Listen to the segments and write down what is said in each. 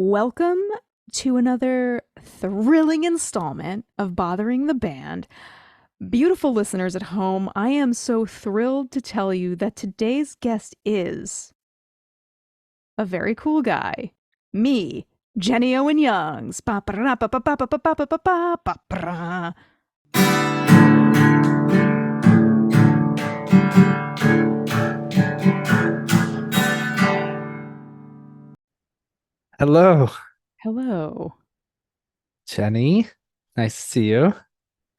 Welcome to another thrilling installment of Bothering the Band. Beautiful listeners at home, I am so thrilled to tell you that today's guest is a very cool guy. Me, Jenny Owen Youngs. Ba-ba-da-ba-ba-ba-ba-ba-ba-ba-ba-ba. Hello, Hello. Jenny. Nice to see you.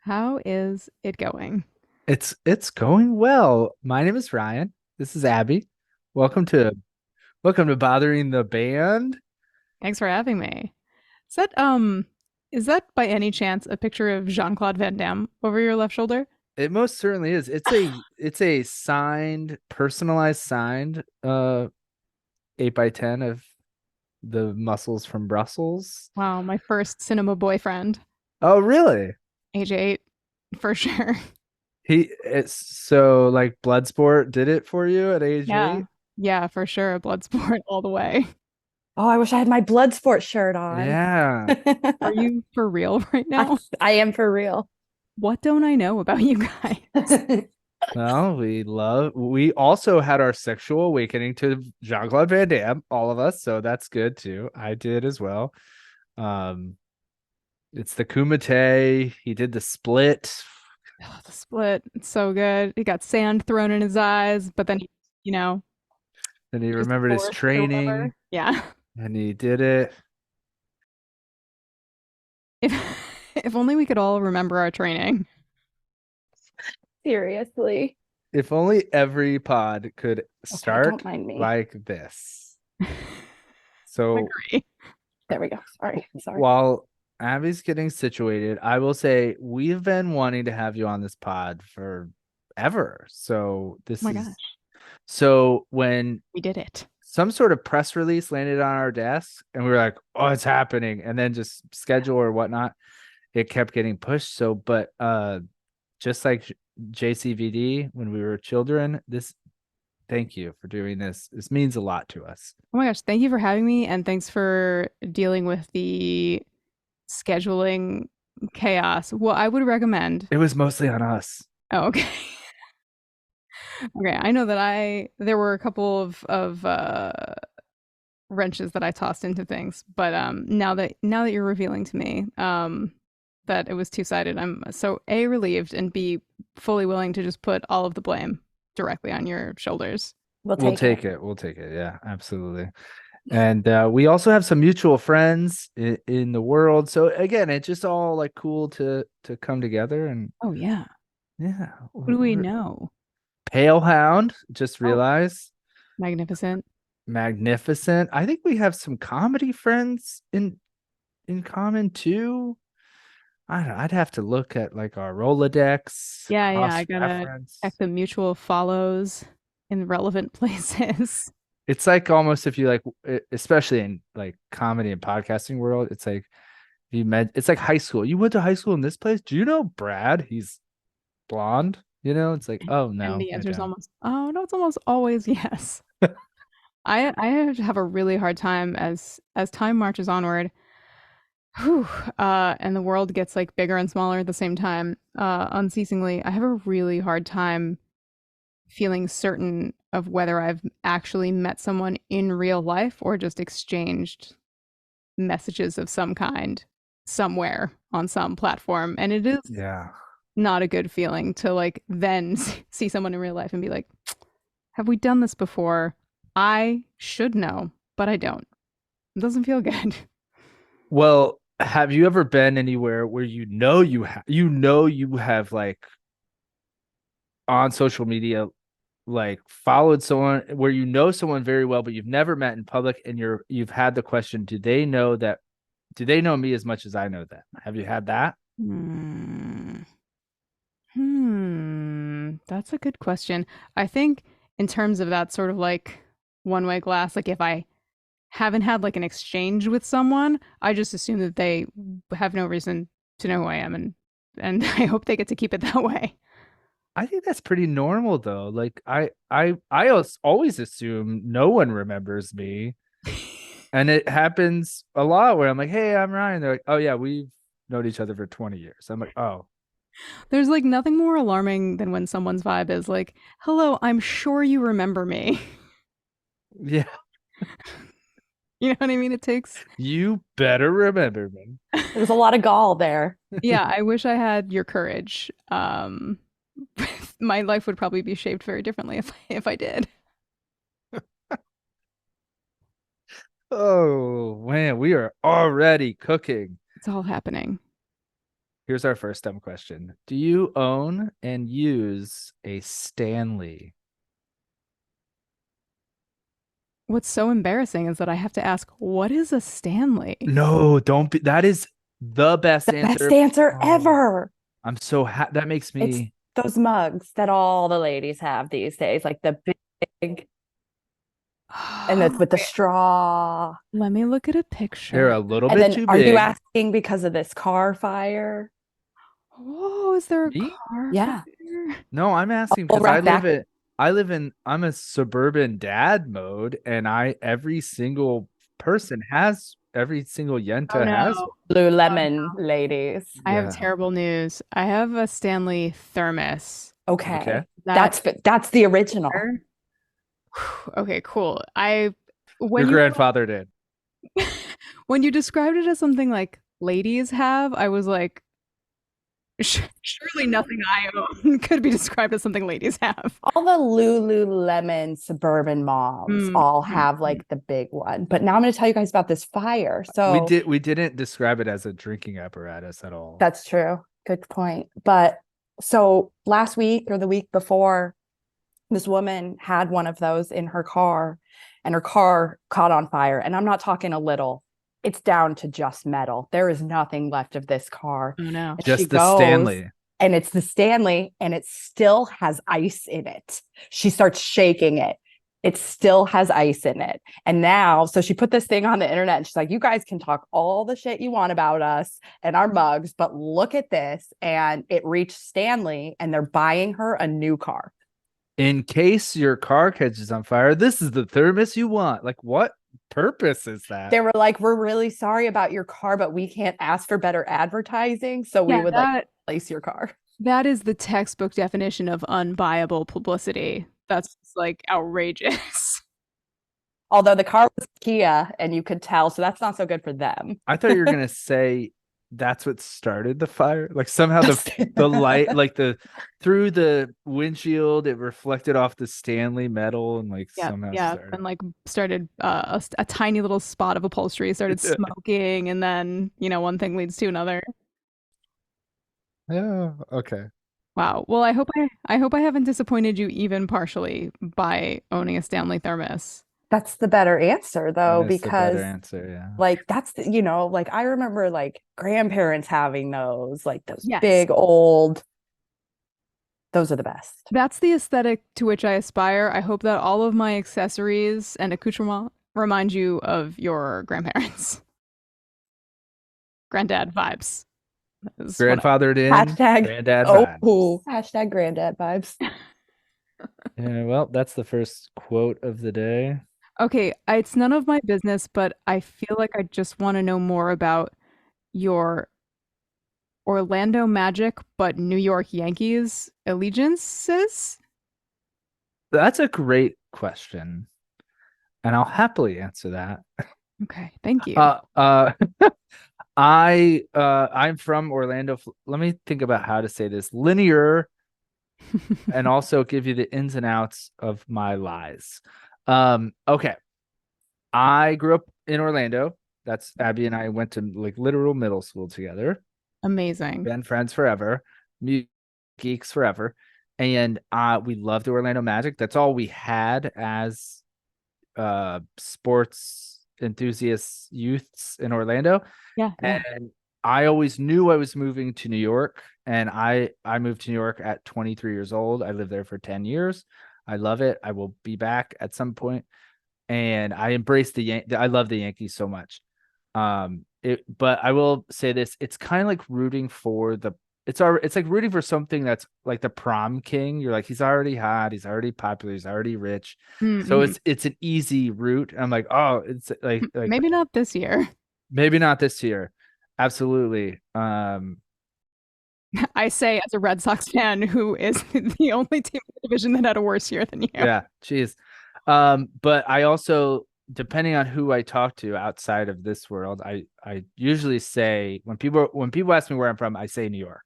How is it going? It's going well. My name is Ryan. This is Abby. Welcome to Bothering the Band. Thanks for having me. Is that by any chance a picture of Jean-Claude Van Damme over your left shoulder? It most certainly is. It's a signed, personalized signed 8x10 of the muscles from Brussels. Wow, my first cinema boyfriend. Oh, really? Age 8, for sure. It's so like Bloodsport did it for you at age Yeah. 8? Yeah, for sure. Bloodsport all the way. Oh, I wish I had my Bloodsport shirt on. Yeah. Are you for real right now? I am for real. What don't I know about you guys? Well, we also had our sexual awakening to Jean-Claude Van Damme, all of us, so that's good too. I did as well. Um, it's the Kumite. He did the split. Oh, the split. It's so good. He got sand thrown in his eyes, but then, you know, Then he used remembered his force or whatever. training Yeah. and he did it. If if only we could all remember our training. Seriously. If only every pod could Okay, start don't mind me. like this. So Agree. There we go. Sorry. while Abby's getting situated, I will say we've been wanting to have you on this pod forever. So Oh my gosh, so when we did it. some sort of press release landed on our desk and we were like, oh, it's happening. And then just schedule or whatnot, it kept getting pushed. So, but just like JCVD when we were children, thank you for doing this. This means a lot to us. Oh my gosh, thank you for having me, and thanks for dealing with the scheduling chaos. What I would recommend. It was mostly on us. Oh, okay. Okay, I know that there were a couple of wrenches that I tossed into things, but now that you're revealing to me that it was two-sided, I'm so A, relieved, and B, fully willing to just put all of the blame directly on your shoulders. We'll take it. We'll take it. Yeah, absolutely. And we also have some mutual friends in the world. So again, it's just all like cool to come together and Oh yeah. yeah. Who do we know? Pale Hound, just realized. Magnificent. Magnificent. I think we have some comedy friends in common too. I don't know. I'd have to look at like our Rolodex. Yeah, I gotta cross-reference. check the mutual follows in relevant places. It's like almost if you like, especially in like comedy and podcasting world, it's like it's like high school. You went to high school in this place. Do you know Brad? He's blonde. You know, it's like, oh no. And the I answer is don't. it's almost always yes. I have a really hard time as time marches onward. Whew, and the world gets like bigger and smaller at the same time, unceasingly. I have a really hard time feeling certain of whether I've actually met someone in real life or just exchanged messages of some kind somewhere on some platform. And it is Yeah. not a good feeling to like then see someone in real life and be like, have we done this before? I should know, but I don't. It doesn't feel good. Well, have you ever been anywhere where you have like on social media like followed someone where you know someone very well but you've never met in public and you've had the question, do they know me as much as I know them? Have you had that? That's a good question. I think in terms of that sort of like one-way glass, like if I haven't had like an exchange with someone, I just assume that they have no reason to know who I am, and I hope they get to keep it that way. I think that's pretty normal though. Like I always assume no one remembers me. And it happens a lot where I'm like, hey, I'm Ryan. They're like, oh yeah, we've known each other for 20 years. I'm like, oh. There's like nothing more alarming than when someone's vibe is like, hello, I'm sure you remember me. Yeah. You know what I mean? It takes, You better remember me. There's a lot of gall there. yeah, I wish I had your courage. My life would probably be shaped very differently if I did. Oh man, we are already cooking. It's all happening. Here's our first dumb question. Do you own and use a Stanley? What's so embarrassing is that I have to ask, what is a Stanley? No, don't be. That is the best The answer. best answer Oh, ever. I'm so that makes It's me. those mugs that all the ladies have these days, like the big and with the straw. Let me look at a They're picture. a little And bit then too are you big. asking because of this car fire? Oh, is there a Me? car Yeah. fire? No, I'm asking We'll because wrap back. I'm a suburban dad mode, and every single person has every single Oh Yenta has no. one. Lululemon ladies. I have Yeah. terrible news. I have a Stanley thermos. Okay. Okay. That's the original. Okay, cool. Your When grandfather did. when you described it as something like ladies have, I was like, surely nothing I own could be described as something ladies have. All the Lululemon suburban moms all have like the big one. But now I'm going to tell you guys about this fire. So We didn't describe it as a drinking apparatus at all. that's true. Good point. But so last week or the week before, this woman had one of those in her car and her car caught on fire. And I'm not talking a little, it's down to just metal. There is nothing left of this car. Oh no. And Just she the goes, Stanley. and it's the Stanley and it still has ice in it. She starts shaking it. It still has ice in it. And now, so she put this thing on the internet and she's like, you guys can talk all the shit you want about us and our mugs, but look at this. And it reached Stanley and they're buying her a new car. In case your car catches on fire, this is the thermos you want. Like, what purpose is that? They were like, we're really sorry about your car, but we can't ask for better advertising. So we would like replace your car. That is the textbook definition of unbuyable publicity. That's just, like outrageous. Although the car was Kia and you could tell, so that's not so good for them. I thought you were gonna say that's what started the fire. Like somehow the light, like through the windshield, it reflected off the Stanley metal and like somehow started. And like started a tiny little spot of upholstery started smoking, and then one thing leads to another. Yeah. Okay. Wow. Well, I hope I haven't disappointed you even partially by owning a Stanley thermos. That's the better answer though, That's because the better answer, yeah. like that's like I remember like grandparents having those, like those Yes. big old, those are the best. That's the aesthetic to which I aspire. I hope that all of my accessories and accoutrements remind you of your grandparents. Granddad vibes. Grandfathered in. Hashtag granddad vibes. Hashtag granddad vibes. Yeah, well, that's the first quote of the day. Okay, it's none of my business, but I feel like I just want to know more about your Orlando Magic but New York Yankees allegiances. That's a great question, and I'll happily answer that. Okay, thank you. I'm from Orlando. Let me think about how to say this linear, and also give you the ins and outs of my lies. Okay. I grew up in Orlando. That's Abby and I went to like literal middle school together. Amazing. Been friends forever, geeks forever. And we loved the Orlando Magic. That's all we had as sports enthusiasts youths in Orlando. Yeah. And I always knew I was moving to New York, and I moved to New York at 23 years old. I lived there for 10 years. I love it. I will be back at some point. And I embrace I love the Yankees so much. But I will say this, it's kind of like rooting for the it's like rooting for something that's like the prom king. You're like, he's already hot, he's already popular, he's already rich. So Mm-hmm. it's an easy route. I'm like, oh, it's like Maybe not this year. maybe not this year. Absolutely. I say as a Red Sox fan who is the only team in the division that had a worse year than you. Yeah, geez. But I also, depending on who I talk to outside of this world, I usually say when people ask me where I'm from, I say New York.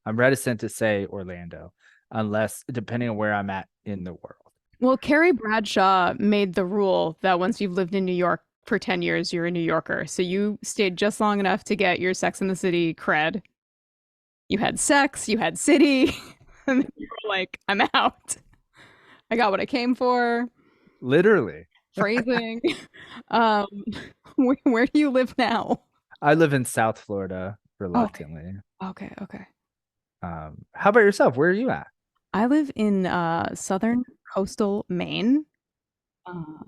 I'm reticent to say Orlando, unless depending on where I'm at in the world. Well, Carrie Bradshaw made the rule that once you've lived in New York for 10 years, you're a New Yorker. So you stayed just long enough to get your Sex in the City cred. You had sex, you had city, and then you were like, I'm out. I got what I came for. Literally. Phrasing. Um, where do you live now? I live in South Florida, Okay. reluctantly. Okay. How about yourself? Where are you at? I live in southern coastal Maine,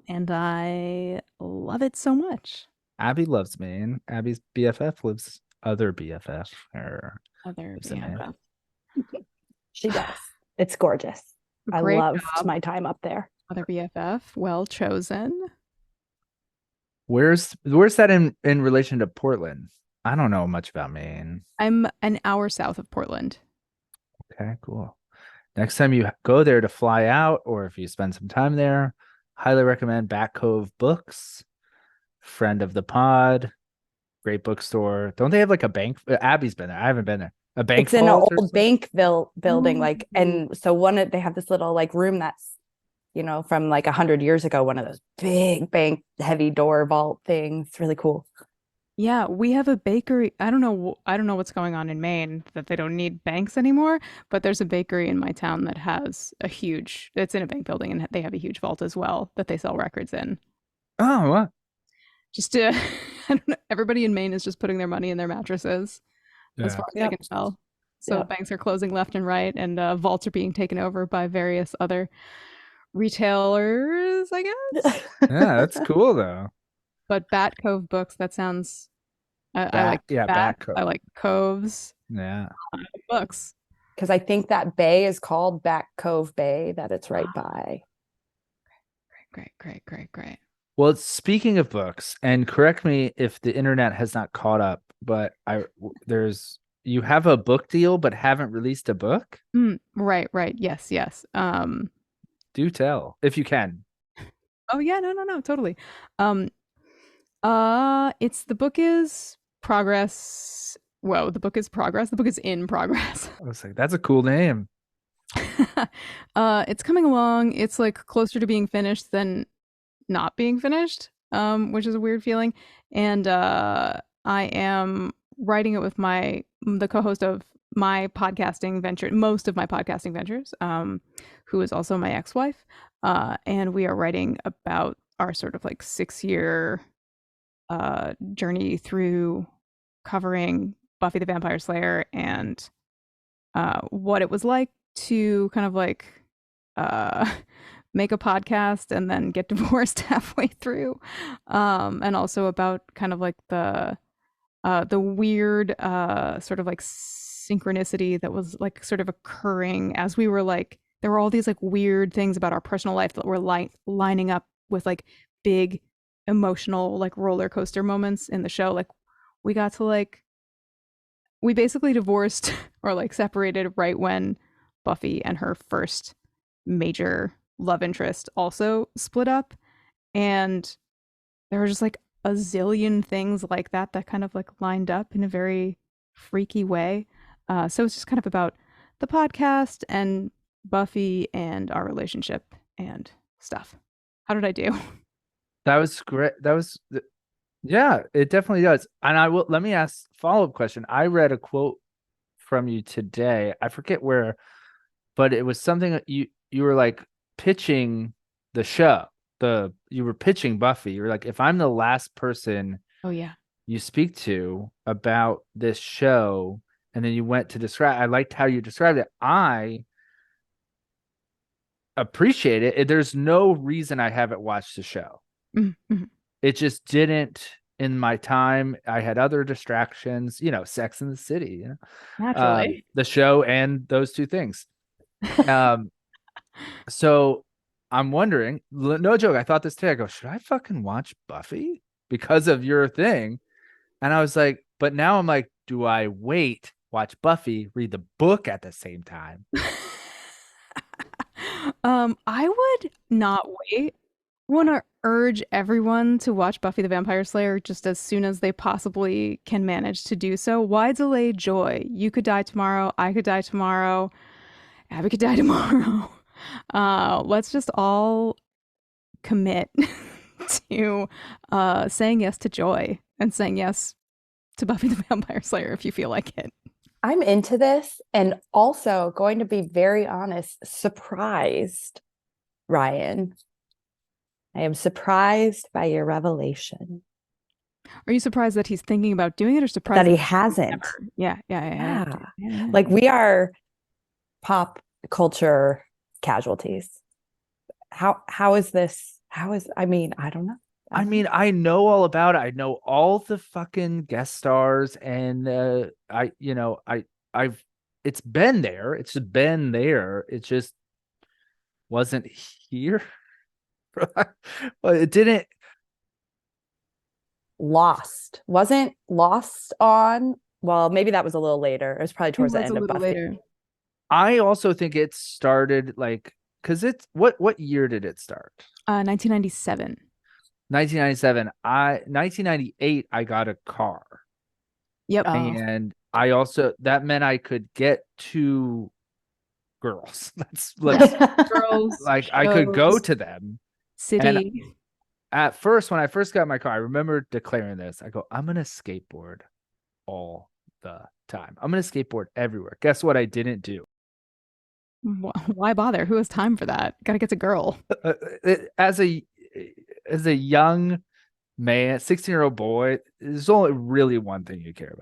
and I love it so much. Abby loves Maine. Abby's BFF lives other BFF or Other lives in Maine. BFF. She does. It's gorgeous. I Great loved job, my time up there. other BFF. Well chosen. Where's that in relation to Portland? I don't know much about Maine. I'm an hour south of Portland. Okay, cool. Next time you go there to fly out, or if you spend some time there, highly recommend Back Cove Books, friend of the pod, great bookstore. Don't they have like a bank? Abby's been there. I haven't been there. A bank It's in an vault or old something? bank building, like, Ooh. and so they have this little like room that's, from like 100 years ago, one of those big bank heavy door vault things. It's really cool. Yeah, we have a bakery. I don't know what's going on in Maine that they don't need banks anymore, but there's a bakery in my town that has it's in a bank building and they have a huge vault as well that they sell records in. Oh, what? Just to, I don't know, everybody in Maine is just putting their money in their mattresses, as Yeah. far as I Yep. can tell. So Yep. banks are closing left and right, and vaults are being taken over by various other retailers, I guess. Yeah, that's cool though. But Bat Cove Books, that sounds. I like Back bats. I Cove. like coves. Yeah. Books. Because I think that bay is called Back Cove Bay, that it's right by. Great. Well, speaking of books, and correct me if the internet has not caught up, but you have a book deal but haven't released a book? Right. Yes. Do tell if you can. Oh yeah, no, totally. Um, the book is progress. Whoa, the book is progress. The book is in progress. I was like, that's a cool name. It's coming along. It's like closer to being finished than not being finished, which is a weird feeling. And I am writing it with the co-host of my podcasting venture, most of my podcasting ventures, who is also my ex-wife. And we are writing about our sort of like 6-year journey through covering Buffy the Vampire Slayer and what it was like to kind of like uh, make a podcast and then get divorced halfway through, and also about kind of like the weird sort of like synchronicity that was like sort of occurring as we were like there were all these like weird things about our personal life that were lining up with like big emotional like roller coaster moments in the show. Like we got to like we basically divorced or like separated right when Buffy and her first major love interest also split up, and there were just like a zillion things like that kind of like lined up in a very freaky way. So it's just kind of about the podcast and Buffy and our relationship and stuff. How did I do? That was great. Yeah, it definitely does. And let me ask follow-up question. I read a quote from you today. I forget where, but it was something that you were like pitching the show. You were pitching Buffy. You were like, if I'm the last person Oh yeah. you speak to about this show, and then you went to describe. I liked how you described it. I appreciate it. There's no reason I haven't watched the show. Mm-hmm. It just didn't in my time, I had other distractions, Sex in the City, Naturally. the show and those two things. Um, so I'm wondering, no joke, I thought this today. I go, should I fucking watch Buffy because of your thing? And I was like, but now I'm like, do I wait, watch Buffy, read the book at the same time? I would not wait. I want to urge everyone to watch Buffy the Vampire Slayer just as soon as they possibly can manage to do so. Why delay joy? You could die tomorrow. I could die tomorrow. Abby could die tomorrow. Let's just all commit to saying yes to joy and saying yes to Buffy the Vampire Slayer if you feel like it. I'm into this, and also going to be very honest, surprised, Ryan. I am surprised by your revelation. Are you surprised that he's thinking about doing it, or surprised That he hasn't? never? Yeah. Like, we are pop culture casualties. How is this? I mean, I don't know. I mean, I know all about it. I know all the fucking guest stars, and it's been there. It's just been there. It just wasn't here. But it didn't. Wasn't Lost on? Well, maybe that was a little later. It was probably towards the end of Buffy. Later. I also think it started because it's what year did it start? 1997. 1997. 1998. I got a car. Yep. And I also, that meant I could get two girls. Girls. Like, I could go to them. City. And at first, when I first got my car, I remember declaring this. I go, I'm gonna skateboard all the time. I'm gonna skateboard everywhere. Guess what I didn't do? Why bother? Who has time for that? Gotta get a girl. As a young man, 16-year-old boy, there's only really one thing you care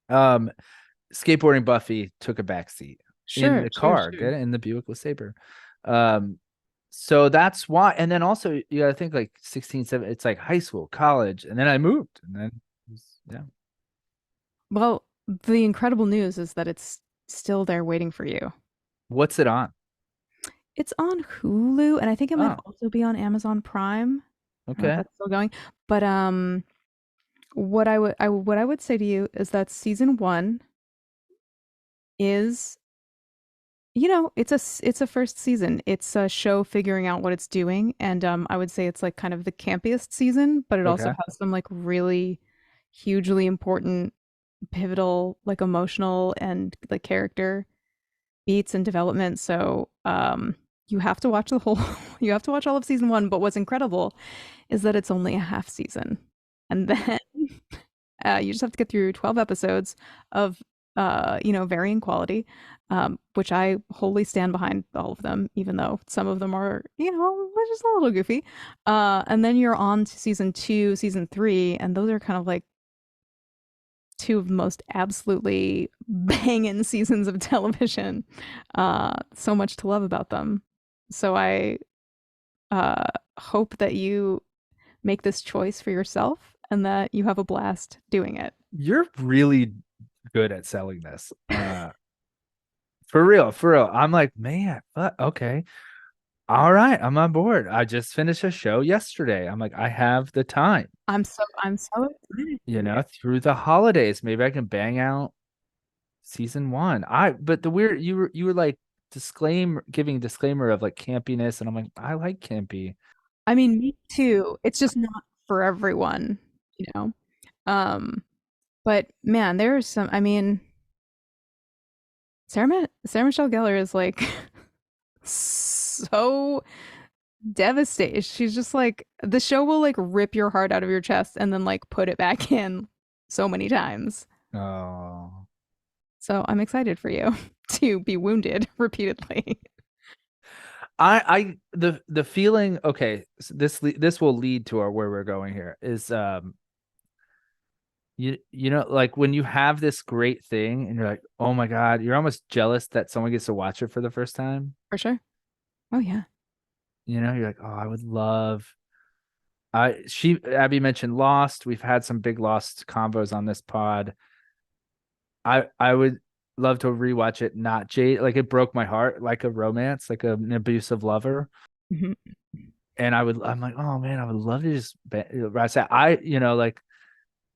about. Skateboarding Buffy took a backseat in the car, sure. In the Buick LeSabre. So that's why. And then also you gotta think like 16, 17, it's like high school, college, and then I moved, and then yeah. Well, the incredible news is that it's still there waiting for you. What's it on? It's on Hulu, and I think it might also be on Amazon Prime. Okay, that's still going. But what I would say to you is that season 1 is, it's a first season. It's a show figuring out what it's doing, and I would say it's like kind of the campiest season, but it also has some like really hugely important, pivotal, like emotional and like character beats and development. So you have to watch you have to watch all of season 1. But what's incredible is that it's only a half season, and then you just have to get through 12 episodes of varying quality, which I wholly stand behind all of them, even though some of them are just a little goofy, and then you're on to season 2, season 3, and those are kind of like two of the most absolutely banging seasons of television. So much to love about them. So I hope that you make this choice for yourself and that you have a blast doing it. You're really good at selling this. For real. I'm like, man, okay. All right, I'm on board. I just finished a show yesterday. I'm like, I have the time. I'm so excited. Through the holidays, maybe I can bang out season 1. But the weird, you were like giving disclaimer of like campiness, and I'm like, I like campy. I mean, me too. It's just not for everyone, But man, there's some. I mean, Sarah Michelle Gellar is like so devastated. She's just like, the show will like rip your heart out of your chest and then like put it back in so many times. Oh. So I'm excited for you to be wounded repeatedly. The feeling, okay, so this will lead to where we're going here is like when you have this great thing and you're like, oh my God, you're almost jealous that someone gets to watch it for the first time. For sure. Oh yeah. You're like, oh, I would love Abby mentioned Lost. We've had some big Lost combos on this pod. I would love to rewatch it. Not Jade, like it broke my heart, like a romance, like an abusive lover. Mhm. And I'm like, oh man, I would love to just I, like,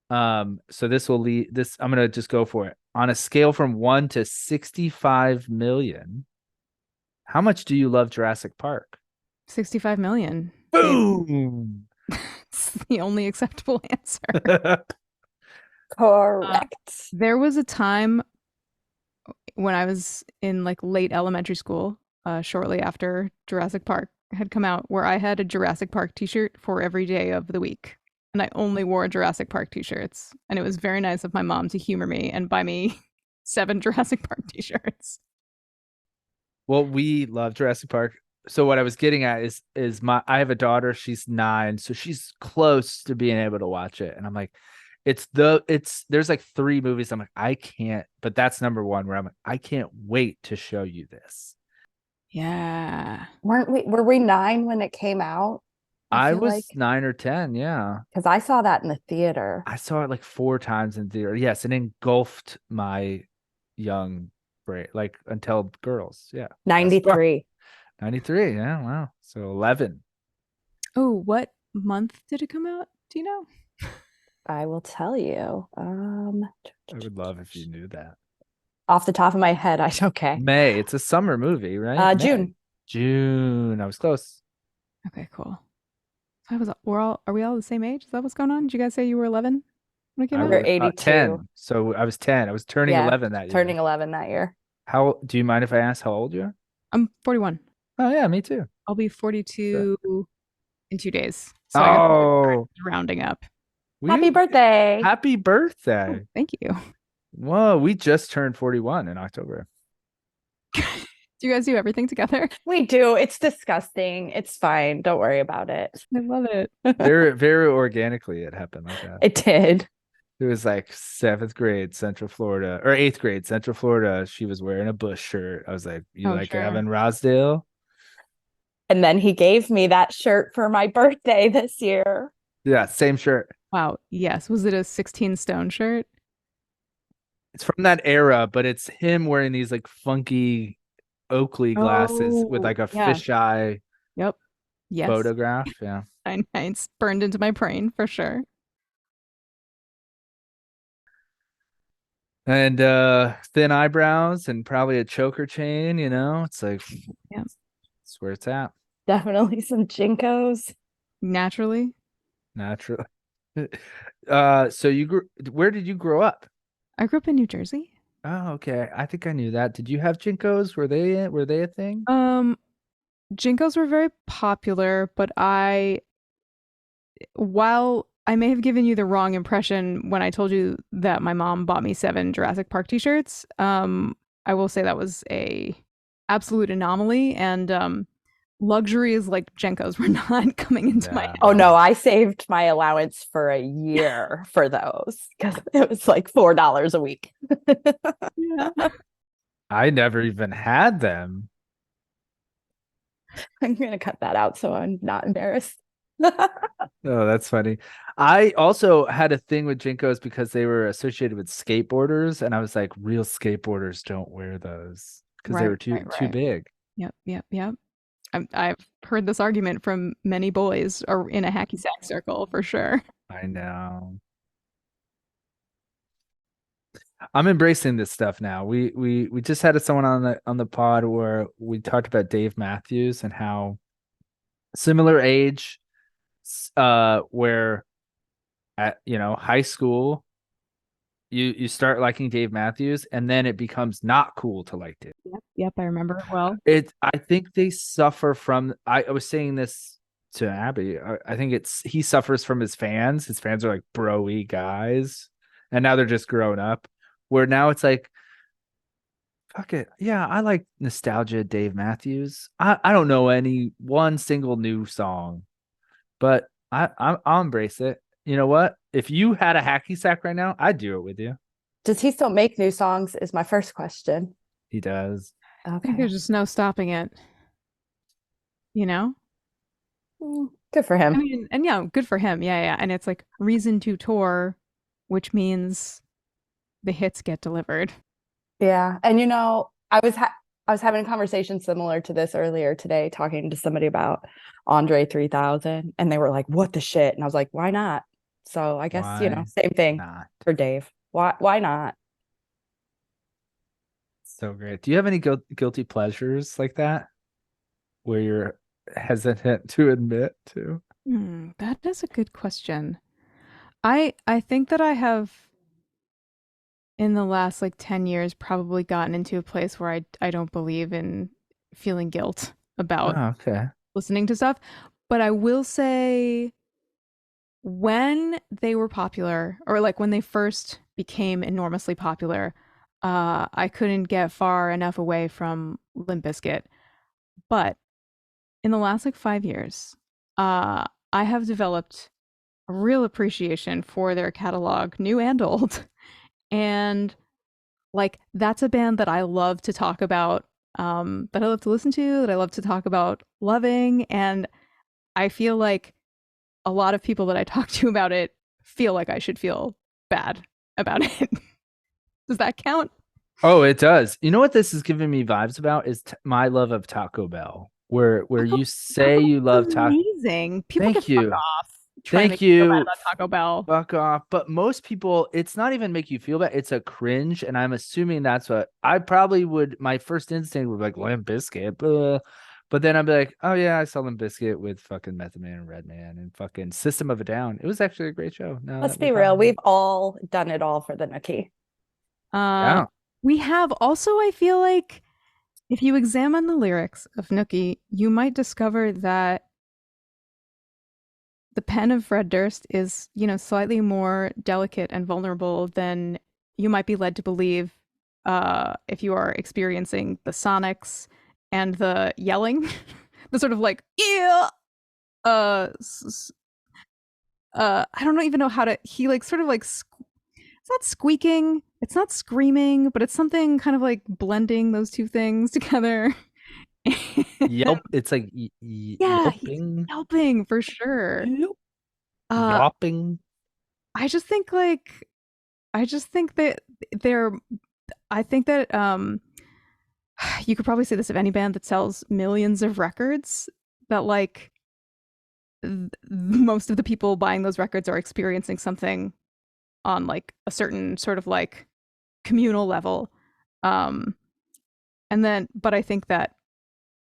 so this will lead this. I'm gonna just go for it. On a scale from 1 to 65 million, how much do you love Jurassic Park? 65 million. Boom. It's the only acceptable answer. Correct. There was a time when I was in like late elementary school, shortly after Jurassic Park had come out, where I had a Jurassic Park t-shirt for every day of the week. And I only wore Jurassic Park t-shirts. And it was very nice of my mom to humor me and buy me 7 Jurassic Park t-shirts. Well, we love Jurassic Park. So what I was getting at is I have a daughter, she's 9, so she's close to being able to watch it. And I'm like, there's like 3 movies. I'm like, I can't, but that's number 1 where I'm like, I can't wait to show you this. Yeah. Were we 9 when it came out? I feel was like 9 or 10, yeah. because I saw that in the theater. I saw it like 4 times in theater. Yes, and engulfed my young brain, like until girls. Yeah. 93. 93, yeah, wow. So 11. Oh, what month did it come out? Do you know? I will tell you. I would love if you knew that. Off the top of my head, okay. May. It's a summer movie, right? June. June. I was close. Okay, cool. Are we all the same age? Is that what's going on? Did you guys say you were 11 when it came I out? You're was 82. 10. So I was 10. I was turning 11 that year. Turning 11 that year. How do you mind if I ask how old you are? I'm 41. Oh yeah, me too. I'll be 42 in 2 days. So I Oh, guess rounding up. Happy birthday. Happy birthday. Oh, thank you. Whoa, we just turned 41 in October. Do you guys do everything together? We do. It's disgusting. It's fine. Don't worry about it. I love it. Very, very organically it happened like that. It did. It was like 7th grade, Central Florida, or 8th grade, Central Florida. She was wearing a Bush shirt. I was like, you like sure. Evan Rosdale? And then he gave me that shirt for my birthday this year. Yeah, same shirt. Wow. Yes. Was it a 16 stone shirt? It's from that era, but it's him wearing these like funky Oakley glasses with like a fisheye Yep. Yes. photograph. Yeah. It's burned into my brain for sure. And thin eyebrows and probably a choker chain, it's like, Yeah. That's where it's at. Definitely some Jinkos. Naturally. Naturally. So where did you grow up? I grew up in New Jersey. Oh, okay. I think I knew that. Did you have Jinkos? Were they a thing? Jinkos were very popular, but while I may have given you the wrong impression when I told you that my mom bought me 7 Jurassic Park t-shirts, I will say that was a absolute anomaly, and luxuries like Jinkos were not coming into my house. Oh no, I saved my allowance for a year for those because it was like $4 a week. Yeah. I never even had them. I'm gonna cut that out so I'm not embarrassed. Oh, that's funny. I also had a thing with Jinkos because they were associated with skateboarders, and I was like, real skateboarders don't wear those because they were too big. Yep. I've heard this argument from many boys or in a hacky sack circle for sure. I know. I'm embracing this stuff now. We just had someone on the pod where we talked about Dave Matthews and how similar age, where at high school, you start liking Dave Matthews, and then it becomes not cool to like Dave. Yep, I remember it well. I think they suffer from. I was saying this to Abby. I think he suffers from his fans. His fans are like bro-y guys, and now they're just growing up. Where now it's like, fuck it, yeah, I like nostalgia. Dave Matthews. I don't know any one single new song, but I'll embrace it. You know what? If you had a hacky sack right now, I'd do it with you. Does he still make new songs? Is my first question. He does. Okay. I think there's just no stopping it. Good for I him. mean, and yeah, good for him. Yeah, yeah. And it's like reason to tour, which means the hits get delivered. Yeah. And I was having a conversation similar to this earlier today, talking to somebody about Andre 3000, and they were like, "What the shit?" And I was like, "Why not?" So I guess, Why same thing not? for Dave. Why not? So great. Do you have any guilty pleasures like that where you're hesitant to admit to? That is a good question. I think that I have in the last like 10 years probably gotten into a place where I don't believe in feeling guilt about Oh, okay. listening to stuff. But I will say when they were popular, or like when they first became enormously popular, I couldn't get far enough away from Limp Bizkit. But in the last like 5 years, uh, I have developed a real appreciation for their catalog, new and old. And like that's a band that I love to talk about, that I love to listen to, that I love to talk about loving. And I feel like a lot of people that I talk to about it feel like I should feel bad about it. Does that count? Oh, it does. You know what this is giving me vibes about is my love of Taco Bell, where Taco, you say Taco you love Bell's taco. amazing. People can Thank fuck you. off trying to Thank make me feel bad you. about Taco Bell. Fuck off. But most people, it's not even make you feel bad. It's a cringe. And I'm assuming that's what I probably would. My first instinct would be like Limp Biscuit. But then I'd be like, oh, yeah, I saw Limp Biscuit with fucking Method Man and Redman and fucking System of a Down. It was actually a great show. Now Let's that we're be talking real. about We've all done it all for the Nookie. it. Uh, Yeah. we have also, I feel like, if you examine the lyrics of Nookie, you might discover that the pen of Fred Durst is, slightly more delicate and vulnerable than you might be led to believe if you are experiencing the sonics and the yelling, the sort of like, yeah, uh, I don't even know how to, he like sort of like, it's not squeaking, it's not screaming, but it's something kind of like blending those two things together. Yelp. It's like Yeah, he's yelping. helping for sure. Yelp. Uh, Yelping. I just think like I just think that they're I think that you could probably say this of any band that sells millions of records, that like most of the people buying those records are experiencing something on like a certain sort of like communal level. Um and then but I think that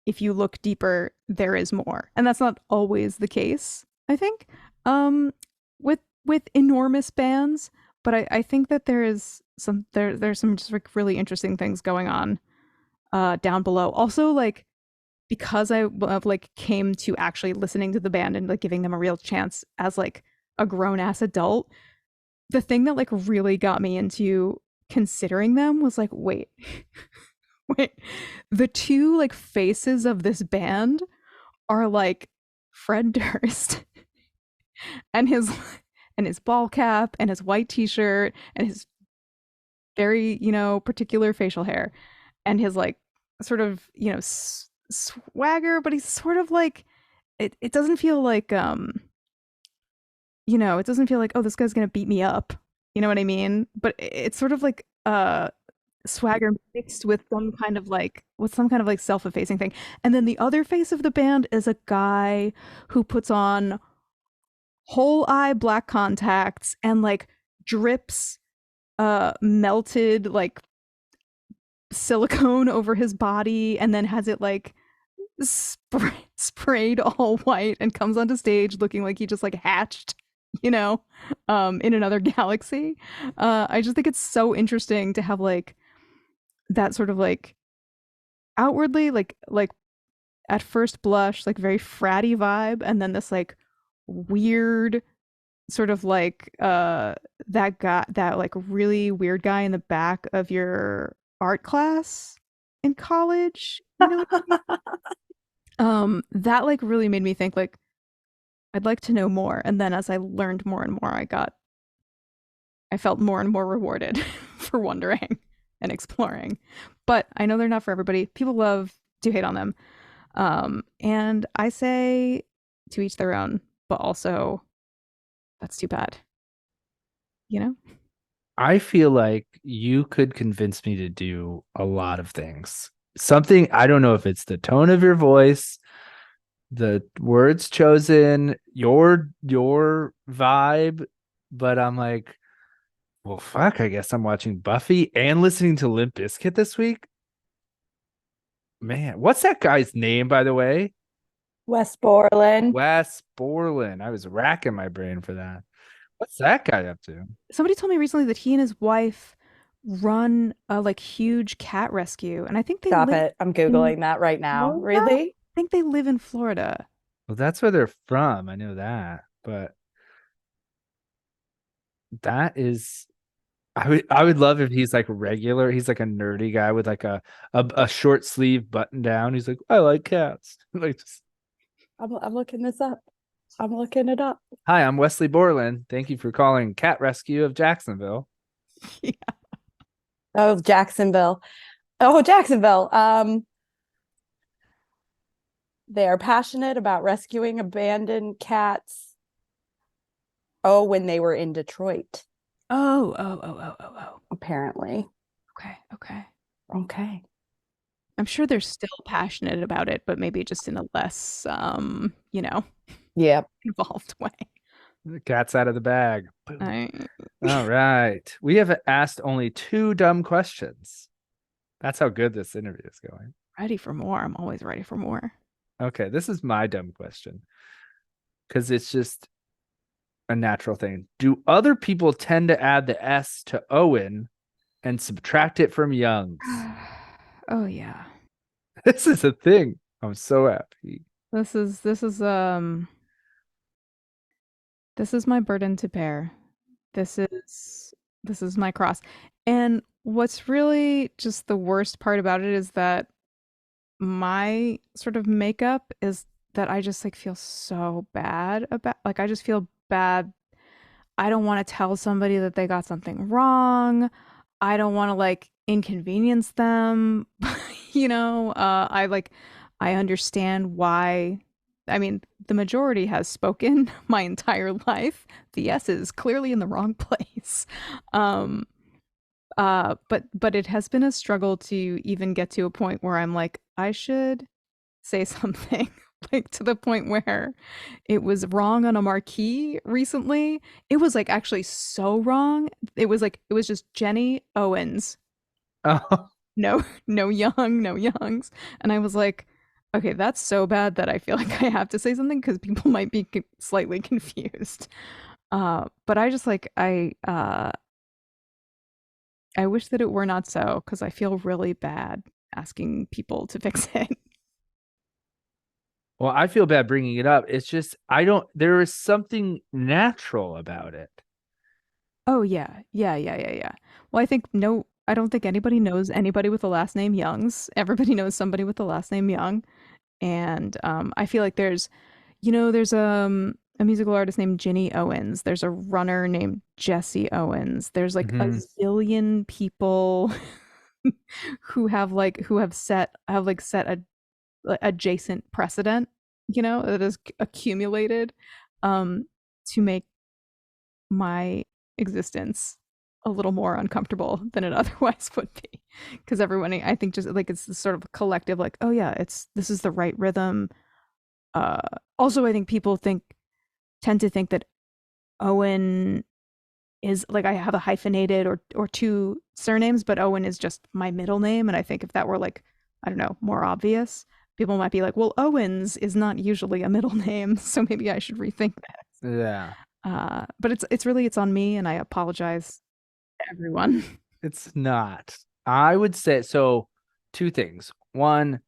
if you look deeper there is more. And that's not always the case, I think. Um with enormous bands, but I think that there's some just like really interesting things going on down below. Also, like because I like came to actually listening to the band and like giving them a real chance as like a grown ass adult, the thing that like really got me into considering them was like, wait, wait, the two like faces of this band are like Fred Durst and his ball cap and his white t-shirt and his very, particular facial hair and his like sort of, swagger, but he's sort of like it doesn't feel like it doesn't feel like, oh, this guy's going to beat me up. You know what I mean? But it's sort of like swagger mixed with some kind of like self-effacing thing. And then the other face of the band is a guy who puts on whole eye black contacts and like drips melted like silicone over his body and then has it like sprayed all white and comes onto stage looking like he just like hatched, you know, in another galaxy. I just think it's so interesting to have like that sort of like outwardly like at first blush like very fratty vibe and then this like weird sort of like that like really weird guy in the back of your art class in college, that like really made me think like I'd like to know more. And then as I learned more and more, I felt more and more rewarded for wondering and exploring. But I know they're not for everybody. People love to hate on them. And I say to each their own, but also that's too bad. You know? I feel like you could convince me to do a lot of things. Something, I don't know if it's the tone of your voice, the words chosen, your vibe, but I'm like, well, fuck, I guess I'm watching Buffy and listening to Limp Bizkit this week. Man, what's that guy's name, by the way? West Borland. Wes Borland. I was racking my brain for that. What's that guy up to? Somebody told me recently that he and his wife run a like huge cat rescue, and I think they Stop live it. I'm in Googling that right now. Florida. Really? I think they live in Florida. Well, that's where they're from. I know that, but that is I would love if he's like regular. He's like a nerdy guy with like a short sleeve button down. He's like, I like cats. Like, just, I'm looking this up. I'm looking it up. hi, I'm Wesley Borland. Thank you for calling Cat Rescue of Jacksonville. Yeah. Oh, Jacksonville. Oh, Jacksonville. They are passionate about rescuing abandoned cats. Oh, when they were in Detroit, Oh. apparently. Okay. Okay. I'm sure they're still passionate about it, but maybe just in a less, Yeah. involved way. The cat's out of the bag. Boom. I, All right. We have asked only 2 dumb questions. That's how good this interview is going. ready for more. I'm always ready for more. Okay, this is my dumb question because it's just a natural thing. Do other people tend to add the S to Owen and subtract it from Youngs? Oh yeah. This is a thing. I'm so happy. This is my burden to bear. This is my cross. And what's really just the worst part about it is that my sort of makeup is that I just like feel so bad about, like, I just feel bad. I don't want to tell somebody that they got something wrong. I don't want to like inconvenience them. I understand why. I mean, the majority has spoken my entire life. The S is clearly in the wrong place. Um, but it has been a struggle to even get to a point where I'm like, I should say something, like to the point where it was wrong on a marquee recently. It was like actually so wrong. It was just Jenny Owens. Oh, No, no Youngs. And I was like, okay, that's so bad that I feel like I have to say something because people might be slightly confused. But I just like I wish that it were not so because I feel really bad asking people to fix it. well, I feel bad bringing it up. It's just, there is something natural about it. Oh yeah. Yeah. Well, I don't think anybody knows anybody with the last name Youngs. Everybody knows somebody with the last name Young. And I feel like there's a musical artist named Jenny Owens. There's a runner named Jesse Owens. There's like a Mhm. zillion people who have set a adjacent precedent, that has accumulated to make my existence a little more uncomfortable than it otherwise would be. Because everyone, I think, just like it's this sort of collective, like, oh yeah, this is the right rhythm. Uh, Also, I think people tend to think that Owen is like I have a hyphenated or 2 surnames, but Owen is just my middle name. And I think if that were like, I don't know, more obvious, people might be like, well, Owens is not usually a middle name, so maybe I should rethink that. Yeah, But it's on me, and I apologize to everyone. it's not. I would say so. 2 things. One,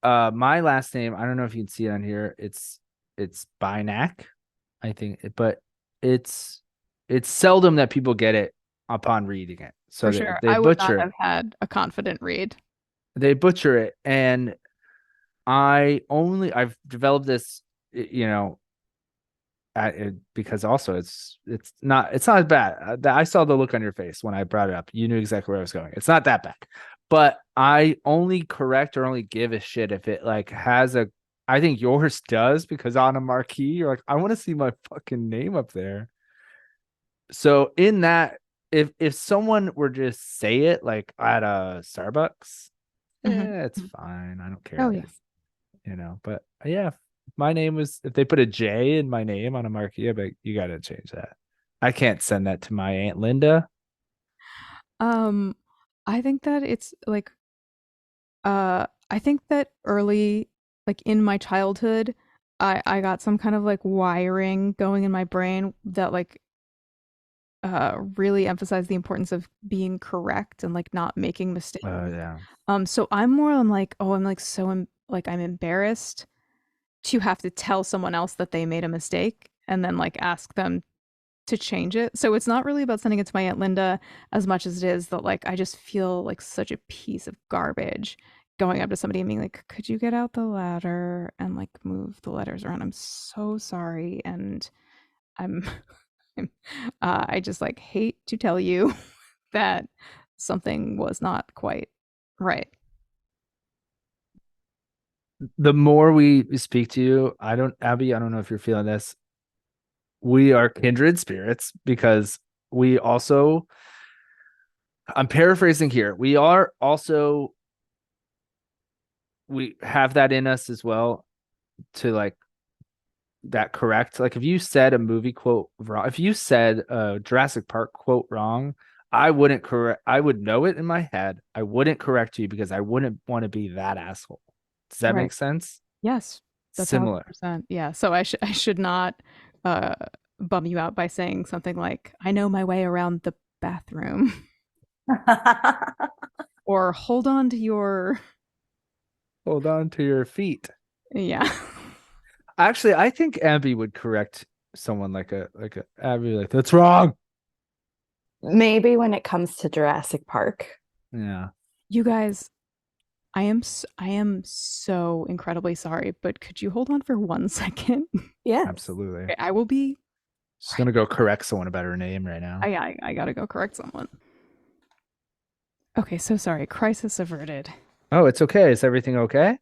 my last name, I don't know if you can see it on here. It's Bynack, I think, but it's it's seldom that people get it upon reading it. So For sure, they I would not butcher it. have had a confident read. They butcher it, and I've developed this, you know, because also it's not as bad. I saw the look on your face when I brought it up. You knew exactly where I was going. It's not that bad, but I only correct or only give a shit if it like has I think yours does because on a marquee, you're like, I want to see my fucking name up there. So in that, if someone were to just say it like at a Starbucks, Mhm. it's fine. I don't Oh care yeah. if but yeah, if my name was if they put a J in my name on a marquee, I'd be like, you got to change that. I can't send that to my Aunt Linda. Um, I think that it's like I think that early, like in my childhood, I got some kind of like wiring going in my brain that like really emphasized the importance of being correct and like not making mistakes. Yeah. So I'm more on like, oh, I'm like like I'm embarrassed to have to tell someone else that they made a mistake and then like ask them to change it. So it's not really about sending it to my Aunt Linda as much as it is that like I just feel like such a piece of garbage going up to somebody and being like, "Could you get out the ladder and like move the letters around? I'm so sorry." And I'm, I just like hate to tell you that something was not quite right. The more we speak to you, Abby, I don't know if you're feeling this. We are kindred spirits because we also, I'm paraphrasing here. We are also, we have that in us as well to like that correct. Like if you said a movie quote wrong, if you said a Jurassic Park quote wrong, I wouldn't correct. I would know it in my head. I wouldn't correct you because I wouldn't want to be that asshole. Does that Right. make sense? Yes, that's Similar. 100%. Yeah. So I should not uh bum you out by saying something like, "I know my way around the bathroom," or "Hold on to your." Hold on to your feet. Yeah. Actually, I think Abby would correct someone like a Abby like that's wrong. Maybe when it comes to Jurassic Park. Yeah. You guys, I am so incredibly sorry, but could you hold on for 1 second? Yes. Absolutely. Okay, I will be Just right. gonna go correct someone about her name right now. I gotta go correct someone. Okay, so sorry. Crisis averted. Oh, it's okay. Is everything okay?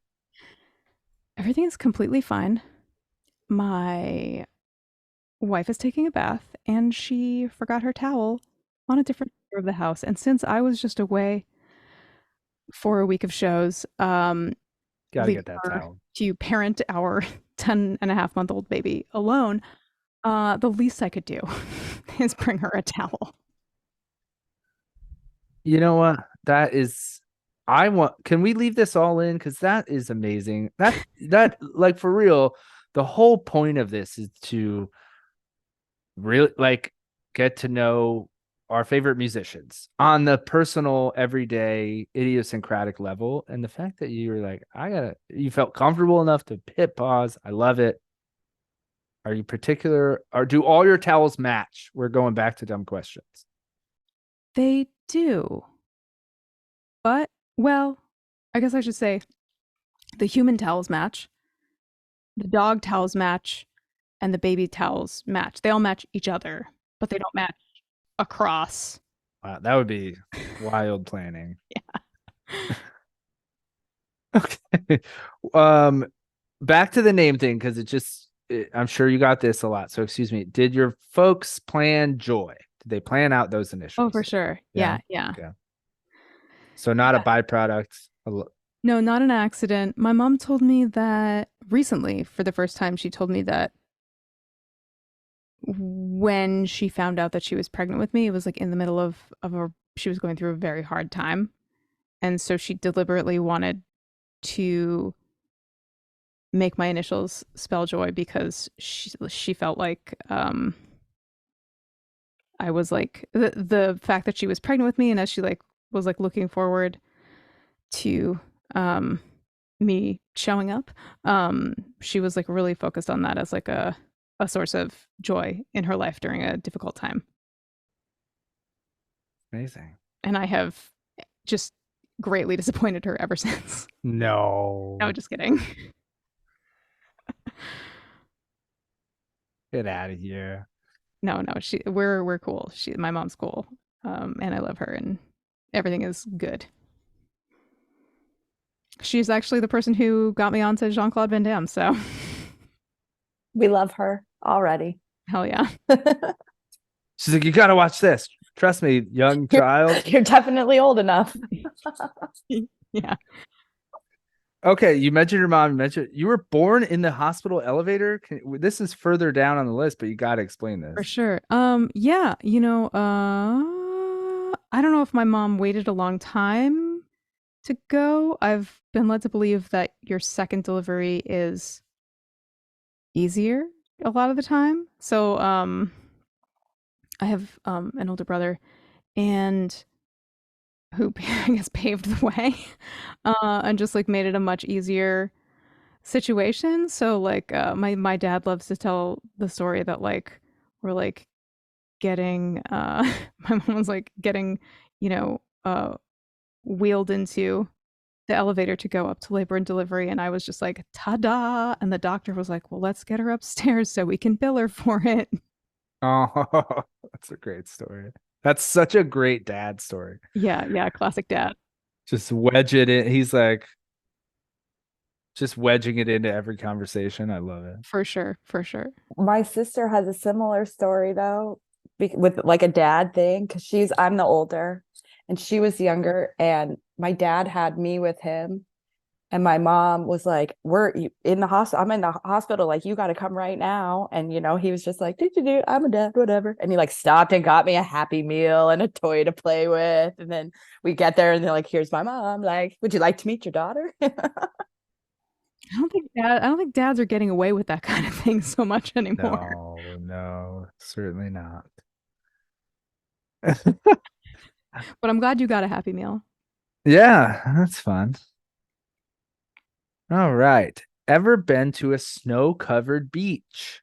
Everything is completely fine. My wife is taking a bath and she forgot her towel on a different floor of the house. And since I was just away for a week of shows, Gotta leaving get that her towel. to parent our 10 and a half month old baby alone, the least I could do is bring her a towel. You know what? That is I want can we leave this all in? Because that is amazing. That like for real, the whole point of this is to really like get to know our favorite musicians on the personal, everyday, idiosyncratic level. And the fact that you were like, you felt comfortable enough to hit pause. I love it. Are you particular or do all your towels match? We're going back to dumb questions. They do. But, well, I guess I should say the human towels match, the dog towels match, and the baby towels match. They all match each other, but they don't match across. Wow, that would be wild planning. Yeah. Okay. Um, back to the name thing because I'm sure you got this a lot. So excuse me. Did your folks plan Joy? Did they plan out those Oh, for initials? sure. Yeah. Yeah, yeah. Okay. So not a byproduct. No, not an accident. My mom told me that recently, for the first time, she told me that when she found out that she was pregnant with me, it was like in the middle of a she was going through a very hard time. And so she deliberately wanted to make my initials spell joy because she felt like I was like the fact that she was pregnant with me and as she like was like looking forward to um me showing up, she was like really focused on that as like a source of joy in her life during a difficult time. Amazing. And I have just greatly disappointed her ever since. No, No. just kidding. Get out of here. No, no, we're cool. My mom's cool. And I love her and everything is good. She's actually the person who got me onto Jean-Claude Van Damme, so We love her already. hell yeah. She's like, you gotta watch this. Trust me, young You're, child. you're definitely old enough. Yeah, Okay, you mentioned your mom. You mentioned you were born in the hospital elevator. This is further down on the list, but you got to explain for this. sure. Yeah, I don't know if my mom waited a long time to go. I've been led to believe that your second delivery is easier a lot of the time. So, I have an older brother and who I guess paved the way and just like made it a much easier situation. So like my dad loves to tell the story that like we're like getting my mom was like getting, you know, wheeled into the elevator to go up to labor and delivery and I was just like ta-da and the doctor was like, "Well, let's get her upstairs so we can bill her for it." Oh, that's a great story. That's such a great dad story. Yeah, yeah, classic dad. Just wedge it in. He's like just wedging it into every conversation. I love it. For sure, for sure. My sister has a similar story though, with like a dad thing, because I'm the older and she was younger, and my dad had me with him. And my mom was like, "We're in the hospital. I'm in the hospital. Like, you got to come right now." And he was just like, "Do, I'm a dad, whatever." And he like stopped and got me a Happy Meal and a toy to play with. And then we get there, and they're like, "Here's my mom. Like, would you like to meet your daughter?" I don't think dads are getting away with that kind of thing so much anymore. No, no, certainly not. But I'm glad you got a Happy Meal. Yeah, that's fun. All right. Ever been to a snow-covered beach?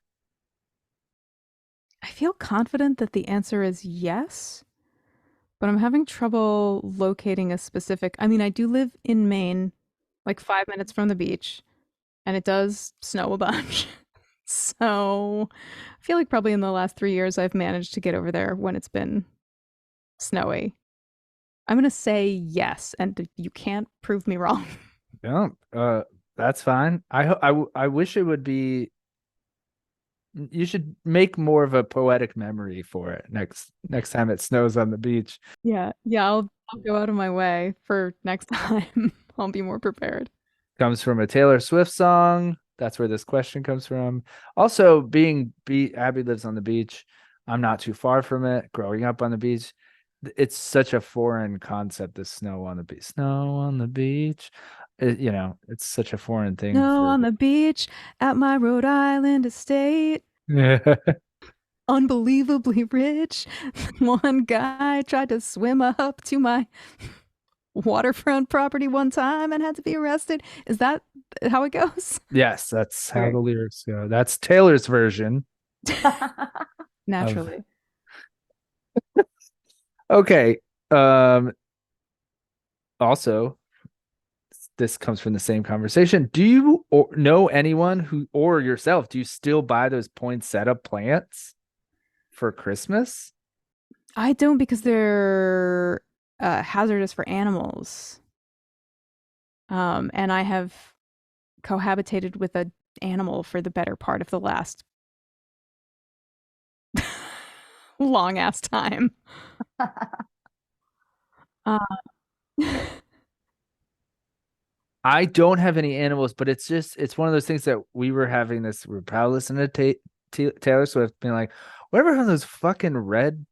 I feel confident that the answer is yes, but I'm having trouble locating a specific. I mean, I do live in Maine, like 5 minutes from the beach, and it does snow a bunch. So I feel like probably in the last 3 years, I've managed to get over there when it's been snowy. I'm going to say yes, and you can't prove me wrong. Yeah, that's fine. I wish it would be. You should make more of a poetic memory for it next time it snows on the beach. Yeah, yeah, I'll go out of my way for next time. I'll be more prepared. Comes from a Taylor Swift song. That's where this question comes from. Also, Abby lives on the beach. I'm not too far from it. Growing up on the beach, it's such a foreign concept. The snow on the beach, snow on the beach. It's such a foreign thing Snow for. on the beach at my Rhode Island estate. Yeah. Unbelievably rich. One guy tried to swim up to my waterfront property one time and had to be arrested. Is that how it goes? Yes, that's how Okay. the lyrics go. That's Taylor's version of. Naturally. Okay. Also, this comes from the same conversation. Do you know anyone who, or yourself, do you still buy those poinsettia plants for Christmas? I don't because they're hazardous for animals. And I have cohabitated with a animal for the better part of the last long ass time. Uh, I don't have any animals, but it's one of those things that we're probably listening to Taylor Swift being like, whatever on those fucking red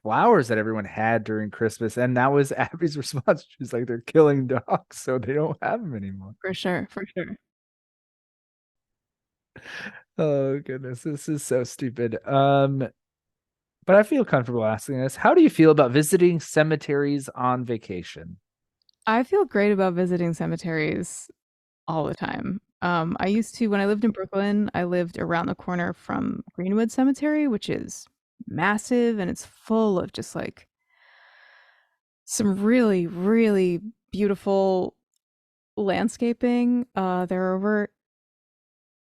flowers that everyone had during Christmas. And that was Abby's response. She's like, they're killing dogs, so they don't have them anymore. for sure, for sure. Oh goodness, this is so stupid. But I feel comfortable asking this. How do you feel about visiting cemeteries on vacation? I feel great about visiting cemeteries all the time. I used to when I lived in Brooklyn, I lived around the corner from Greenwood Cemetery, which is massive and it's full of just like some really, really beautiful landscaping. They're over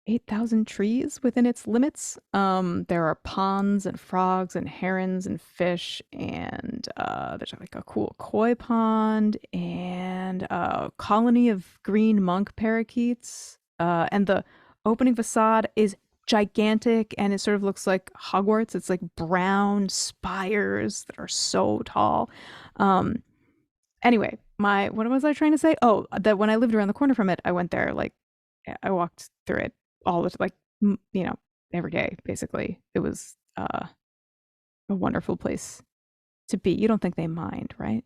8,000 trees within its limits. There are ponds and frogs and herons and fish, and there's like a cool koi pond and a colony of green monk parakeets. And the opening facade is gigantic, and it sort of looks like Hogwarts. It's like brown spires that are so tall. Um, anyway, my what was I trying to say? Oh, that when I lived around the corner from it, I went there like I walked through it all the like every day basically. It was a wonderful place to be. You don't think they mind, right?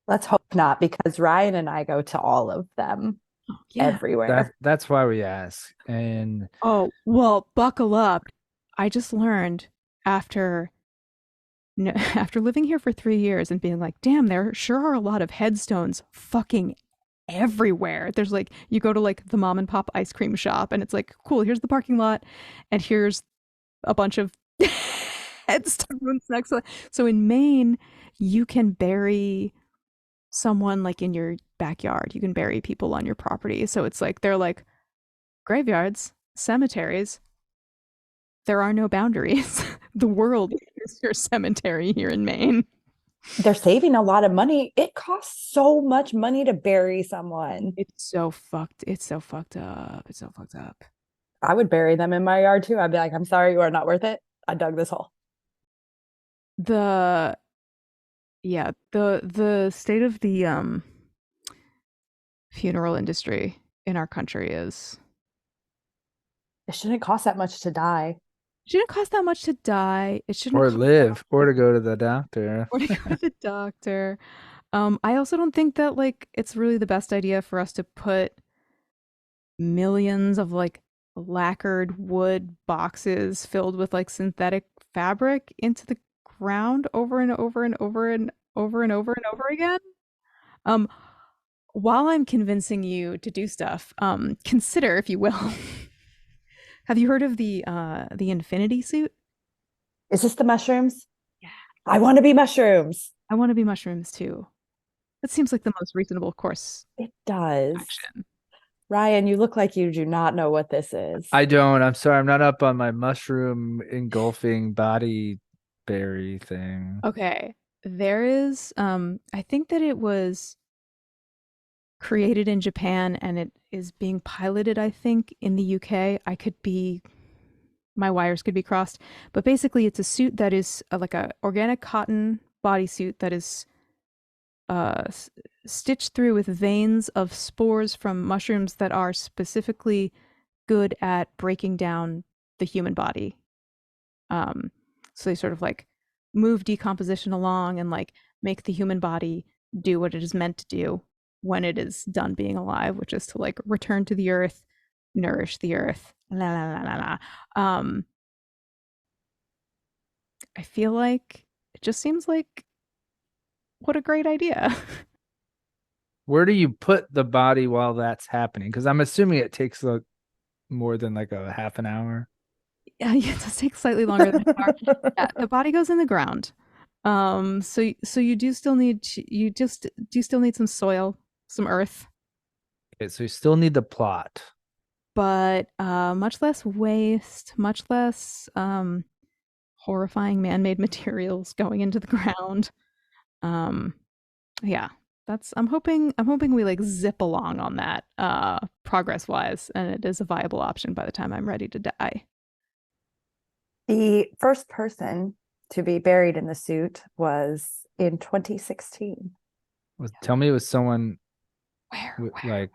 Let's hope not, because Ryan and I go to all of them Oh, yeah. everywhere. That's why we ask. And Oh, well, buckle up. I just learned after after living here for 3 years and being like, damn, there sure are a lot of headstones fucking everywhere. There's like, you go to like the mom and pop ice cream shop and it's like, cool, here's the parking lot and here's a bunch of headstones next to it. So in Maine, you can bury someone like in your backyard. You can bury people on your property. So it's like, they're like graveyards, cemeteries. There are no boundaries. The world is your cemetery here in Maine. They're saving a lot of money. It costs so much money to bury someone. It's so fucked. It's so fucked up. It's so fucked up. I would bury them in my yard too. I'd be like, I'm sorry, you are not worth it. I dug this hole. The yeah, the state of the funeral industry in our country is It shouldn't cost that much to die. it shouldn't cost that much to die. It shouldn't or cost live or to go to the doctor. or to go to the doctor. I also don't think that like it's really the best idea for us to put millions of like lacquered wood boxes filled with like synthetic fabric into the ground over and over and over and over and over and over again. Um, while I'm convincing you to do stuff, consider, if you will, have you heard of the infinity suit? Is this the mushrooms? Yeah. I want to be mushrooms. I want to be mushrooms too. That seems like the most reasonable course It does. action. Ryan, you look like you do not know what this is. I don't. I'm sorry. I'm not up on my mushroom engulfing body berry thing. Okay. There is I think that it was created in Japan and it is being piloted, I think, in the UK. I could be my wires could be crossed, but basically it's a suit that is like a organic cotton bodysuit that is stitched through with veins of spores from mushrooms that are specifically good at breaking down the human body. So they sort of like move decomposition along and like make the human body do what it is meant to do when it is done being alive, which is to like return to the earth, nourish the earth. La la la la la. I feel like it just seems like what a great idea. Where do you put the body while that's happening? Because I'm assuming it takes more than like a half an hour. Yeah, it does take slightly longer than an hour. Yeah, the body goes in the ground. So you do still need you just do still need some soil, some earth, Okay, so you still need the plot. but much less waste, much less horrifying man-made materials going into the ground. Um, yeah, that's I'm hoping we like zip along on that progress-wise, and it is a viable option by the time I'm ready to die. The first person to be buried in the suit was in 2016. Tell me it was someone Where? like,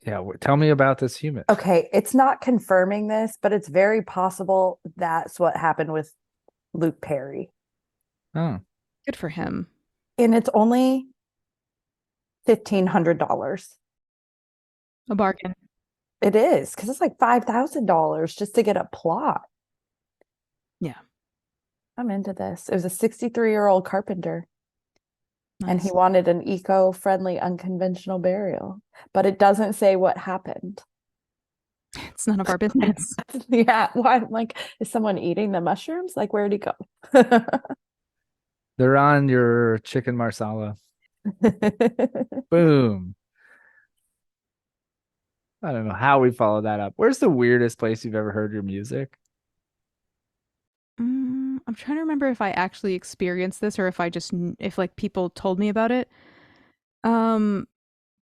yeah, tell me about this human. Okay, it's not confirming this, but it's very possible that's what happened with Luke Perry. Oh, Good for him. And it's only $1,500. A bargain. It is, because it's like $5,000 just to get a plot. Yeah. I'm into this. It was a 63-year-old carpenter. And he Nice. wanted an eco-friendly, unconventional burial. But it doesn't say what happened. It's none of our business. Yeah. Why? Like, is someone eating the mushrooms? Like, where'd he go? they're on your chicken marsala. Boom. I don't know how we follow that up. Where's the weirdest place you've ever heard your music? I'm trying to remember if I actually experienced this or if if like people told me about it. Um,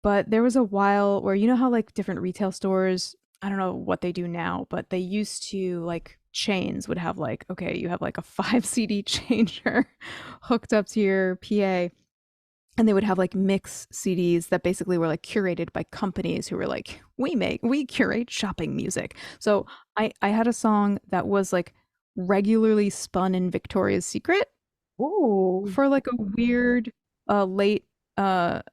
but there was a while where you know how like different retail stores, I don't know what they do now, but they used to like chains would have like, okay, you have like a 5 CD changer hooked up to your PA, and they would have like mix CDs that basically were like curated by companies who were like, we curate shopping music. So I had a song that was like regularly spun in Victoria's Secret Ooh. for like a weird late to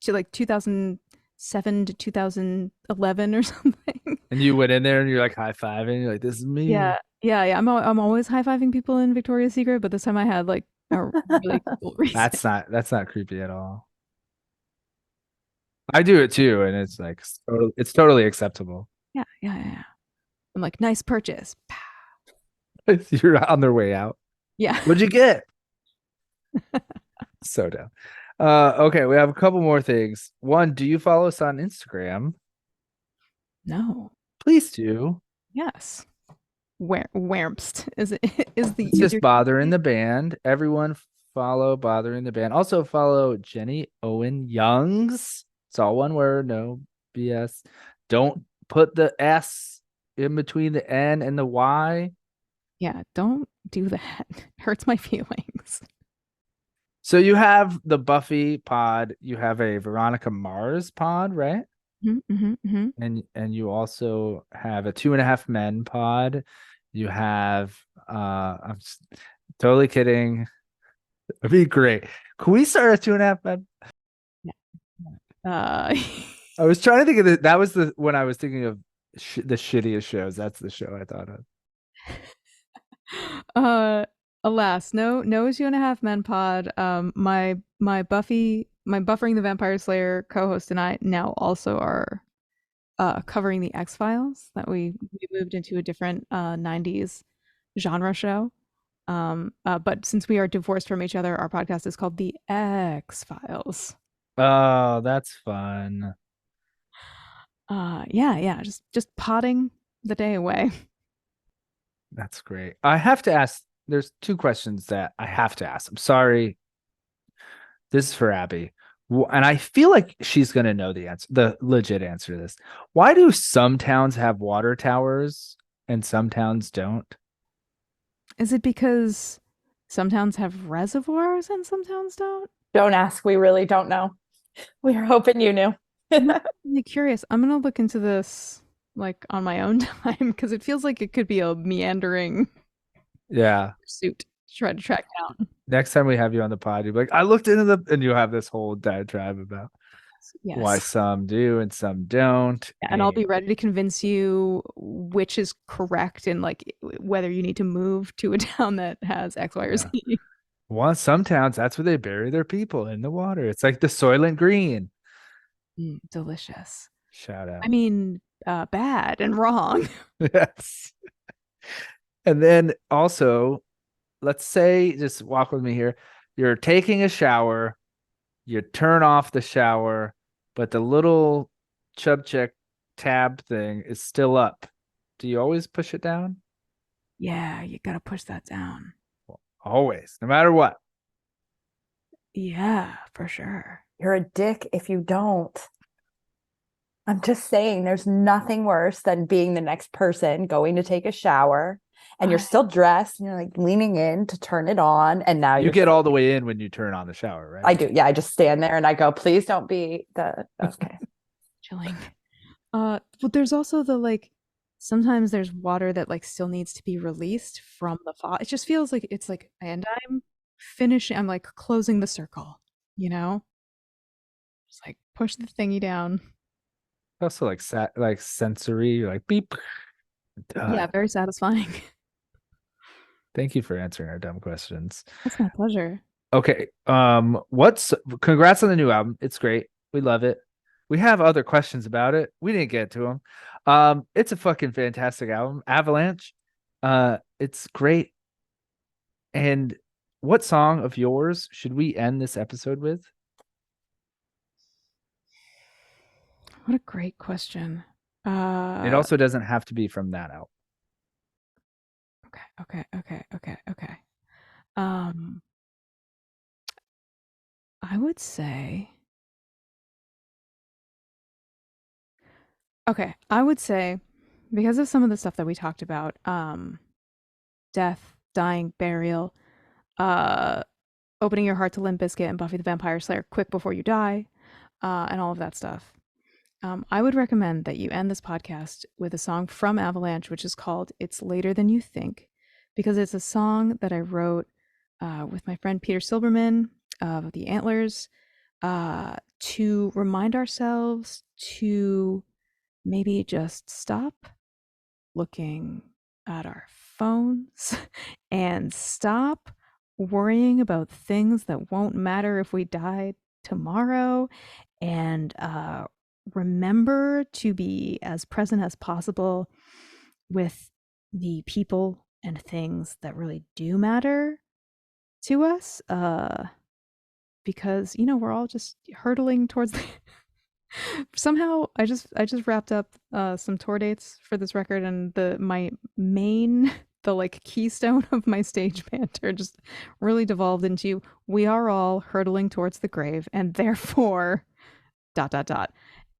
like 2007 to 2011 or something. And you went in there and you're like high-fiving. You're like, this is me. Yeah. I'm always high-fiving people in Victoria's Secret, but this time I had like a really cool reason. That's not creepy at all. I do it too, and it's like it's totally acceptable. Yeah. I'm like, nice purchase. You're on their way out. Yeah. What'd you get? So down. Okay, we have a couple more things. One, do you follow us on Instagram? No. Please do. Yes. Whermst is it is the It's is just your Bothering the Band. Everyone follow Bothering the Band. Also follow Jenny Owen Youngs. It's all one word, no BS. Don't put the S in between the N and the Y. Yeah, don't do that. Hurts my feelings. So you have the Buffy pod, you have a Veronica Mars pod, right? Mm-hmm. And you also have a 2.5 Men pod. You have I'm totally kidding. It'd be great. Can we start a 2.5 Men? Yeah. Uh I was trying to think of that was the when I was thinking of the shittiest shows. That's the show I thought of. uh alas, no 2.5 Men pod. My Buffering the Vampire Slayer co-host and I now also are covering the X-Files that we moved into a different 90s genre show. But since we are divorced from each other, our podcast is called The X-Files. Oh, that's fun. Yeah, just potting the day away. That's great. I have to ask, there's two questions that I have to ask. I'm sorry. This is for Abby. And I feel like she's going to know the answer, the legit answer to this. Why do some towns have water towers and some towns don't? Is it because some towns have reservoirs and some towns don't? Don't ask. We really don't know. We were hoping you knew. I'm really curious. I'm gonna look into this like on my own time because it feels like it could be a meandering Yeah. pursuit to try to track down. Next time we have you on the pod, you'll be like, I looked into and you have this whole diatribe about why Yes. some do and some don't. Yeah, and I'll be ready to convince you which is correct and like whether you need to move to a town that has X, Y, or Yeah. Z. Some towns, that's where they bury their people in the water. It's like the Soylent Green. Delicious. Shout out. I mean, bad and wrong. Yes. And then also, let's say, just walk with me here. You're taking a shower, you turn off the shower, but the little chub check tab thing is still up. Do you always push it down? Yeah, you gotta push that down. Always, no matter what. Yeah, for sure. You're a dick if you don't. I'm just saying, there's nothing worse than being the next person going to take a shower and you're still dressed and you're like leaning in to turn it on. And now You get all the way in when you turn on the shower, right? I do. Yeah. I just stand there and I go, please don't be the. Okay. Chilling. But there's also the like, sometimes there's water that like still needs to be released from the faucet. It just feels like it's like, and I'm like closing the circle, you know? Just like push the thingy down. Also like sensory, you're like beep. Yeah, very satisfying. Thank you for answering our dumb questions. That's my pleasure. Okay. Congrats on the new album. It's great. We love it. We have other questions about it. We didn't get to them. It's a fucking fantastic album. Avalanche. It's great. And what song of yours should we end this episode with? What a great question. It also doesn't have to be from that album. Okay. Um, I would say, I would say because of some of the stuff that we talked about, death, dying, burial, uh, opening your heart to Limp Bizkit and Buffy the Vampire Slayer quick before you die, and all of that stuff. I would recommend that you end this podcast with a song from Avalanche, which is called It's Later Than You Think, because it's a song that I wrote with my friend Peter Silberman of the Antlers to remind ourselves to maybe just stop looking at our phones and stop worrying about things that won't matter if we die tomorrow, and remember to be as present as possible with the people and things that really do matter to us, because we're all just hurtling towards the somehow I just wrapped up some tour dates for this record, and my main the like keystone of my stage banter just really devolved into we are all hurtling towards the grave, and therefore dot dot dot.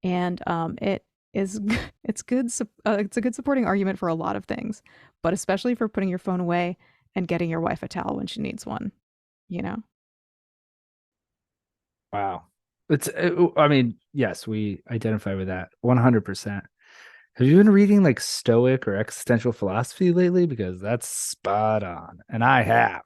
And it is it's a good supporting argument for a lot of things, but especially for putting your phone away and getting your wife a towel when she needs one, you know. Wow. I mean, yes, we identify with that 100%. Have you been reading like Stoic or existential philosophy lately? Because that's spot on. And I have.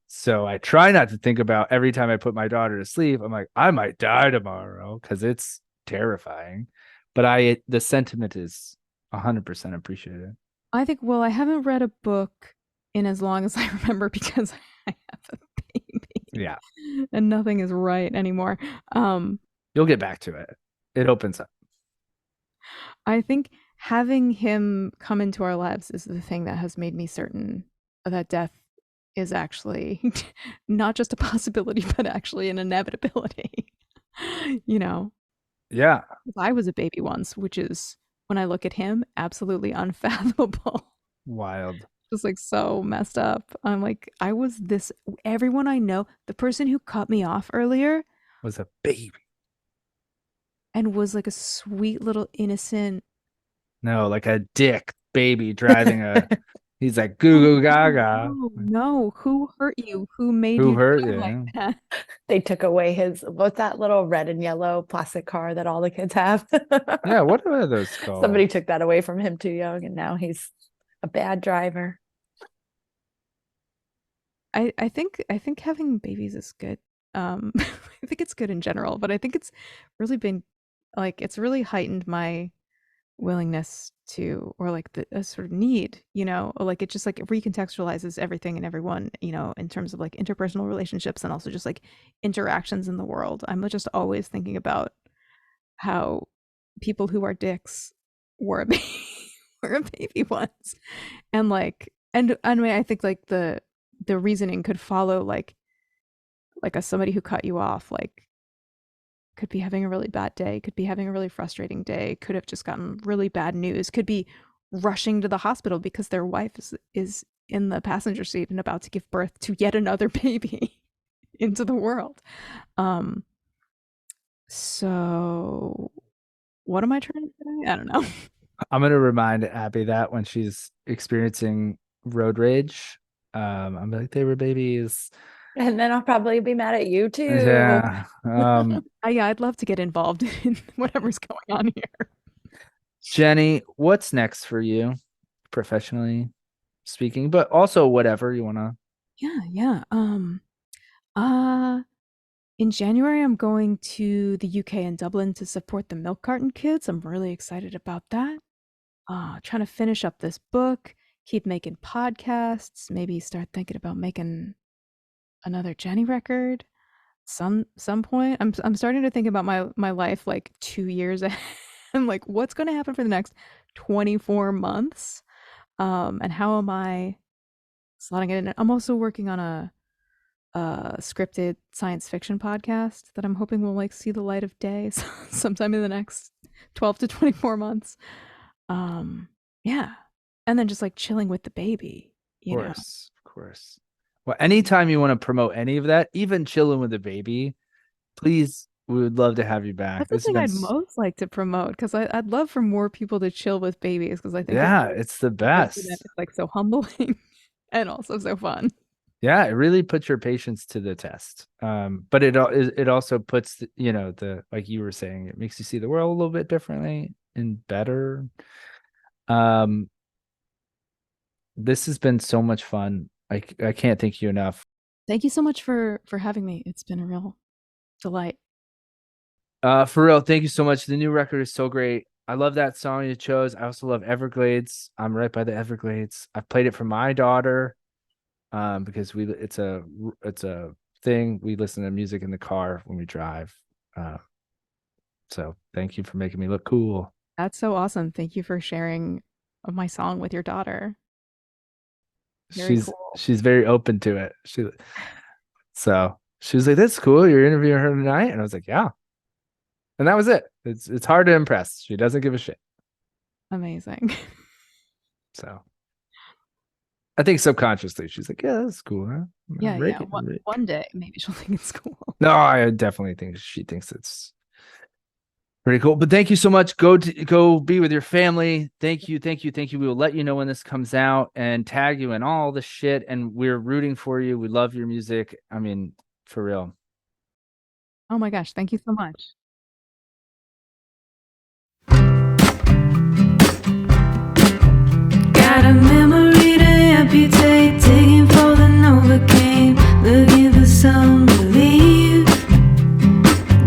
So I try not to think about every time I put my daughter to sleep. I'm like, I might die tomorrow because it's terrifying. But the sentiment is 100% appreciated. I think, well, I haven't read a book in as long as I remember because I have a baby Yeah. and nothing is right anymore. You'll get back to it. It opens up. I think having him come into our lives is the thing that has made me certain that death is actually not just a possibility, but actually an inevitability. you know, Yeah. I was a baby once, which is when I look at him, absolutely unfathomable. Wild. Just like so messed up. I'm like, I was this, everyone I know, the person who cut me off earlier Was a baby. and was like a sweet little innocent. No, like a dick baby driving a. He's like goo goo gaga. No, who hurt you? Who made Who you hurt drive like you? that? They took away what's that little red and yellow plastic car that all the kids have? Yeah, what are those called? Somebody took that away from him too young, and now he's a bad driver. I think having babies is good. I think it's good in general, but I think it's really been like it's really heightened my willingness to, or like the a sort of need, or like it just like recontextualizes everything and everyone, in terms of like interpersonal relationships and also just like interactions in the world. I'm just always thinking about how people who are dicks were a baby, were a baby once, and like, and I mean, I think like the reasoning could follow like as somebody who cut you off, like could be having a really bad day, could be having a really frustrating day, could have just gotten really bad news, could be rushing to the hospital because their wife is in the passenger seat and about to give birth to yet another baby into the world. So what am I trying to say? I don't know. I'm gonna remind Abby that when she's experiencing road rage, I'm like, they were babies. And then I'll probably be mad at you too. Yeah. Yeah, I'd love to get involved in whatever's going on here. Jenny, what's next for you, professionally speaking, but also whatever you wanna. Yeah. Uh in January I'm going to the UK and Dublin to support the milk carton kids. I'm really excited about that. Trying to finish up this book, keep making podcasts, maybe start thinking about making another Jenny record. Some point. I'm starting to think about my life like 2 years ahead. I'm like, what's going to happen for the next 24 months? And how am I slotting it in? I'm also working on a scripted science fiction podcast that I'm hoping will like see the light of day sometime in the next 12 to 24 months. Yeah. And then just like chilling with the baby, you know. Of course. Well, anytime you want to promote any of that, even chilling with the baby, please, we would love to have you back. That's the thing I'd most like to promote, because I'd love for more people to chill with babies, because I think it's the best. It's like so humbling and also so fun. Yeah, it really puts your patience to the test. But it also puts the like you were saying, it makes you see the world a little bit differently and better. This has been so much fun. I can't thank you enough. Thank you so much for having me. It's been a real delight. For real, thank you so much. The new record is so great. I love that song you chose. I also love Everglades. I'm right by the Everglades. I've played it for my daughter, because it's a thing. We listen to music in the car when we drive. So thank you for making me look cool. That's so awesome. Thank you for sharing my song with your daughter. She's very open to it. So she was like, "That's cool. You're interviewing her tonight," and I was like, "Yeah." And that was it. It's hard to impress. She doesn't give a shit. Amazing. So I think subconsciously she's like, "Yeah, that's cool, huh?" Yeah. One day maybe she'll think it's cool. No, I definitely think she thinks it's pretty cool. But thank you so much. Go be with your family. Thank you. We will let you know when this comes out and tag you in all the shit. And we're rooting for you. We love your music. I mean, for real. Oh my gosh, thank you so much. Got a memory to amputate, digging for the Novocaine, looking for some relief.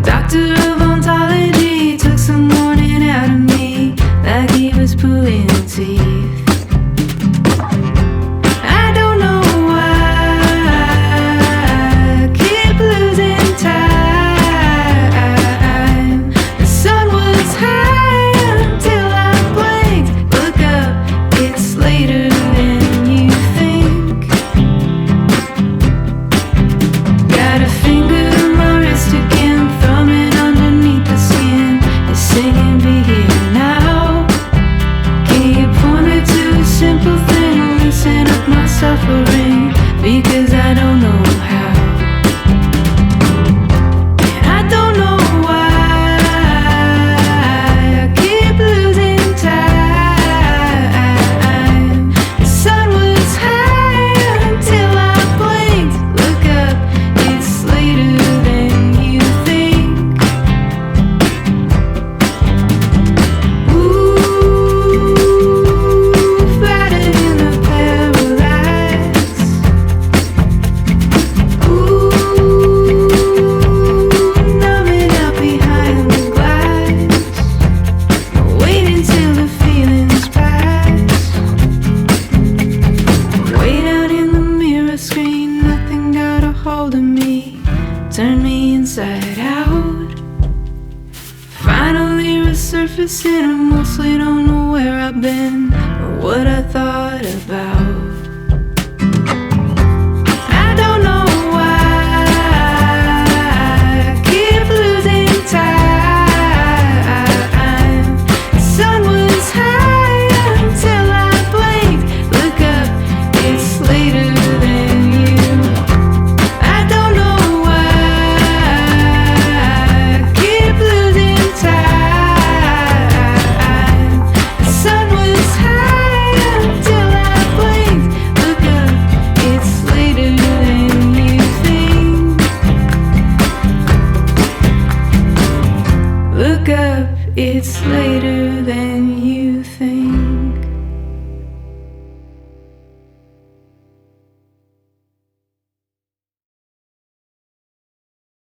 Doctor of ontology took some morning out of me, like he was pulling teeth. I don't know why I keep losing time. The sun was high until I blinked. Look up, it's later than you think. Got a finger to my wrist again, thumbing underneath the skin. It's singing, be here now. Can you point me to a simple thing, loosen up my suffering? Because I don't know how. And I don't know why I keep losing time. The sun was high until I blinked. Look up, it's later than you think. Ooh, flatter in the parallax. Ooh, numbing out behind the glass. Wait until the feelings pass. Way down in the mirror screen, nothing got a hold of me. Turn me inside out. Finally resurfacing, I mostly don't know where I've been or what I thought about. I don't know why I keep losing time. The sun was high until I blinked. Look up, it's later than you. I don't know why I keep losing time. The sun was high until I blinked. Look up, it's later than you think. Look up, it's later than you think.